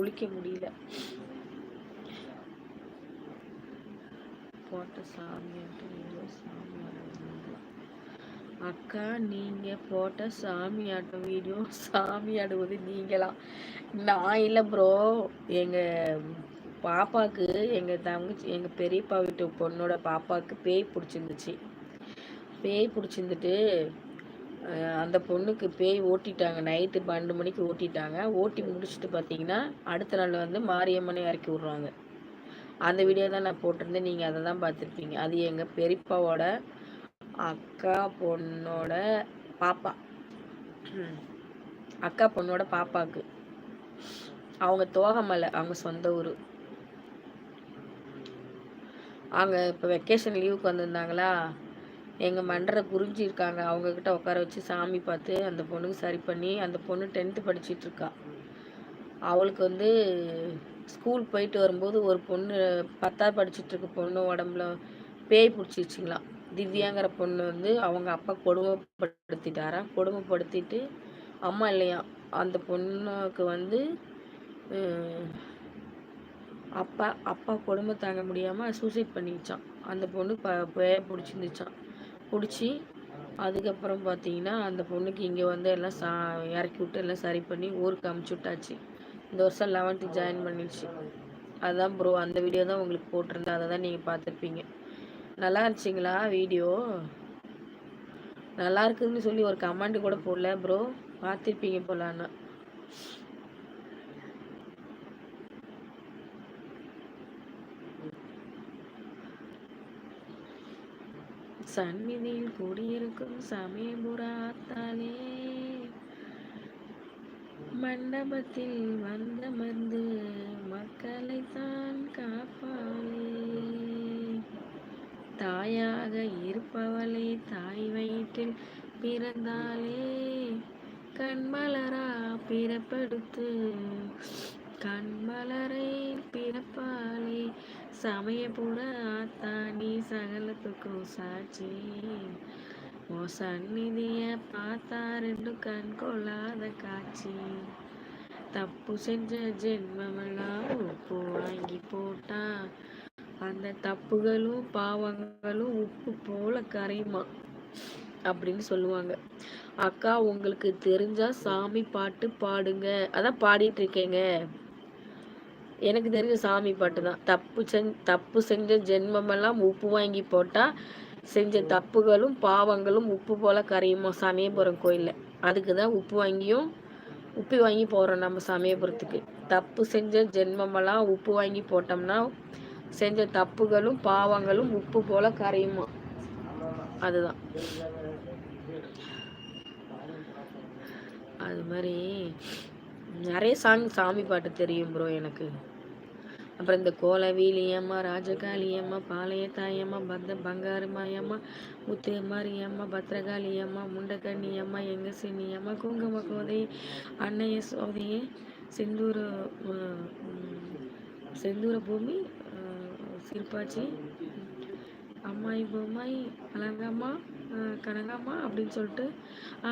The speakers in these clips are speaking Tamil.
முழிக்க முடியல. போட்ட சாமியாட்டம் வீடியோ அக்கா, நீங்க போட்ட சாமியாட்டம் வீடியோ சாமி ஆடுவது நீங்களா? நான் இல்லை ப்ரோ. எங்க பாப்பாவுக்கு, எங்க தங்கச்சி, எங்க பெரியப்பா வீட்டு பொண்ணோட பாப்பாவுக்கு பேய் பிடிச்சிருந்துச்சு. பேய் பிடிச்சிருந்துட்டு அந்த பொண்ணுக்கு பேய் ஓட்டிட்டாங்க. நைட்டு 12 மணிக்கு ஓட்டிட்டாங்க. ஓட்டி முடிச்சுட்டு பார்த்தீங்கன்னா அடுத்த நாள் வந்து மாரியம்மனை இறக்கி விட்றாங்க. அந்த வீடியோ தான் நான் போட்டிருந்தேன். நீங்கள் அதை தான் பார்த்துருப்பீங்க. அது எங்கள் பெரியப்பாவோட அக்கா பொண்ணோட பாப்பா. அக்கா பொண்ணோட பாப்பாவுக்கு. அவங்க தோகமலை, அவங்க சொந்த ஊர். அவங்க இப்போ வெக்கேஷன் லீவுக்கு வந்திருந்தாங்களா, எங்கள் மண்டரை குறிஞ்சி இருக்காங்க, அவங்கக்கிட்ட உட்கார வச்சு சாமி பார்த்து அந்த பொண்ணுக்கு சரி பண்ணி, அந்த பொண்ணு 10th படிச்சிட்ருக்கா. அவளுக்கு வந்து ஸ்கூல் போயிட்டு வரும்போது ஒரு பொண்ணு 10th படிச்சிட்ருக்க பொண்ணு உடம்புல பேய் பிடிச்சிச்சிங்களாம். திவ்யாங்கிற பொண்ணு வந்து அவங்க அப்பா கொடுமைப்படுத்திட்டாராம். கொடுமைப்படுத்திட்டு அம்மா இல்லையா, அந்த பொண்ணுக்கு வந்து அப்பா கொடுமை தாங்க முடியாமல் சூசைட் பண்ணிச்சான். அந்த பொண்ணு பேய பிடிச்சிருந்துச்சான். பிடிச்சி அதுக்கப்புறம் பார்த்தீங்கன்னா அந்த பொண்ணுக்கு இங்கே வந்து எல்லாம் இறக்கி விட்டு எல்லாம் சரி பண்ணி ஊருக்கு அமுச்சு விட்டாச்சு. இந்த வருஷம் 11th ஜாயின் பண்ணிடுச்சு. அதுதான் ப்ரோ, அந்த வீடியோ தான் உங்களுக்கு போட்டிருந்தேன். அதை தான் நீங்கள் பார்த்துருப்பீங்க. நல்லா இருந்துச்சிங்களா வீடியோ? நல்லா இருக்குதுன்னு சொல்லி ஒரு கமெண்ட் கூட போடல ப்ரோ. பார்த்துருப்பீங்க போலான்னா. சந்நிதியில் கூடியிருக்கும் சமயபுராத்தாலே மண்டபத்தில் வந்தமர்ந்து மக்களை தான் காப்பாளே. தாயாக இருப்பவளே, தாய் வயிற்றில் பிறந்தாலே, கண்மலரா பிறப்படுத்து கண்மலரை பிறப்பாளே. சமயபுர ஆத்தானி சகலத்துக்கும் சாட்சி, ஓ சந்நிதிய பார்த்தா ரெண்டு கண் கொள்ளாத காட்சி. தப்பு செஞ்ச ஜென்மமெல்லாம் உப்பு வாங்கி போட்டா, அந்த தப்புகளும் பாவங்களும் உப்பு போல கரையுமா அப்படின்னு சொல்லுவாங்க. அக்கா, உங்களுக்கு தெரிஞ்சா சாமி பாட்டு பாடுங்க. அதான் பாடிட்டு இருக்கேங்க. எனக்கு தெரிஞ்ச சாமி பாட்டு தான். தப்பு செஞ்ச ஜென்மமெல்லாம் உப்பு வாங்கி போட்டா, செஞ்ச தப்புகளும் பாவங்களும் உப்பு போல கரையுமா சமயபுரம் கோயில்ல. அதுக்கு தான் உப்பு வாங்கி போடுறோம் நம்ம சமயபுரத்துக்கு. தப்பு செஞ்ச ஜென்மமெல்லாம் உப்பு வாங்கி போட்டோம்னா செஞ்ச தப்புகளும் பாவங்களும் உப்பு போல கரையுமா. அதுதான். அது மாதிரி நிறைய சாமி பாட்டு தெரியும் ப்ரோ எனக்கு. அப்புறம் இந்த கோலவீலியம்மா, ராஜகாளியம்மா, பாளையத்தாயம்மா, பங்காரு மாயம்மா, முத்து மாரியம்மா, பத்ரகாளியம்மா, முண்டக்கண்ணியம்மா, எங்க சின்னியம்மா, குங்கும கோதை, அன்னைய சோதையே, செந்தூர பூமி, சிற்பாச்சி, அம்மாயி பொம்மாய், அலங்கம்மா, கனகம்மா அப்படின்னு சொல்லிட்டு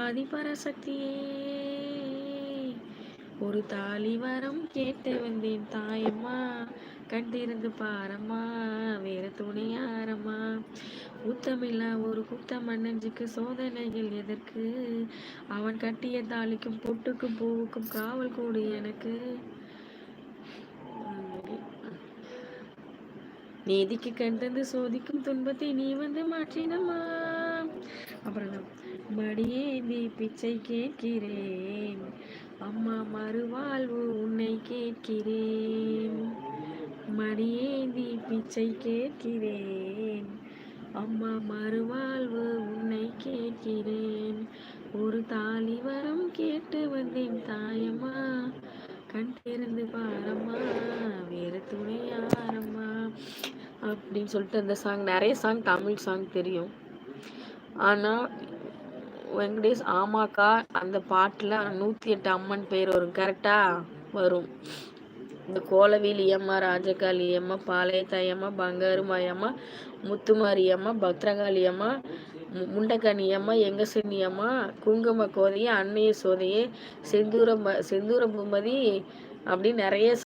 ஆதிபராசக்தியே ஒரு தாலி வரம் கேட்டு வந்தேன் தாயம்மா, கண் திறந்து பாரம்மா, வேற துணையாரம்மா. ஊத்தமில்லா ஒரு குத்த மன்னஞ்சுக்கு சோதனைகள் எதற்கு, அவன் கட்டிய தாலிக்கும் பொட்டுக்கும் பூவுக்கும் காவல் கூடு எனக்கு. நீதிக்கு கண் தந்து சோதிக்கும் துன்பத்தை நீ வந்து மாற்றினம்மா. அப்புறம் மடியேந்தி பிச்சை கேட்கிறேன் அம்மா, மறுவாழ்வு உன்னை கேட்கிறேன். மடியேந்தி பிச்சை கேட்கிறேன் அம்மா, மறுவாழ்வு உன்னை கேட்கிறேன். ஒரு தாலி வரம் கேட்டு வந்தேன் தாயம்மா, கண் திறந்து பாரம்மா, வேற துணை யாரம்மா அப்படின்னு சொல்லிட்டு அந்த சாங். நிறைய சாங் தமிழ் சாங் தெரியும். ஆனால் வெங்கடேஷ் ஆமாக்கா, அந்த பாட்டில் 108 அம்மன் பேர் வரும். கரெக்டாக வரும். இந்த கோலவீலியம்மா, ராஜகாளியம்மா, பாளையத்தாயம்மா, பங்காரு மாயம்மா, முத்துமாரியம்மா, பத்ரகாளியம்மா, முண்டக்கண்ணியம்மா, எங்க சின்னியம்மா, குங்கும கோதையே, அன்னைய சோதையே, செந்தூர பூமதி அப்படின்னு நிறைய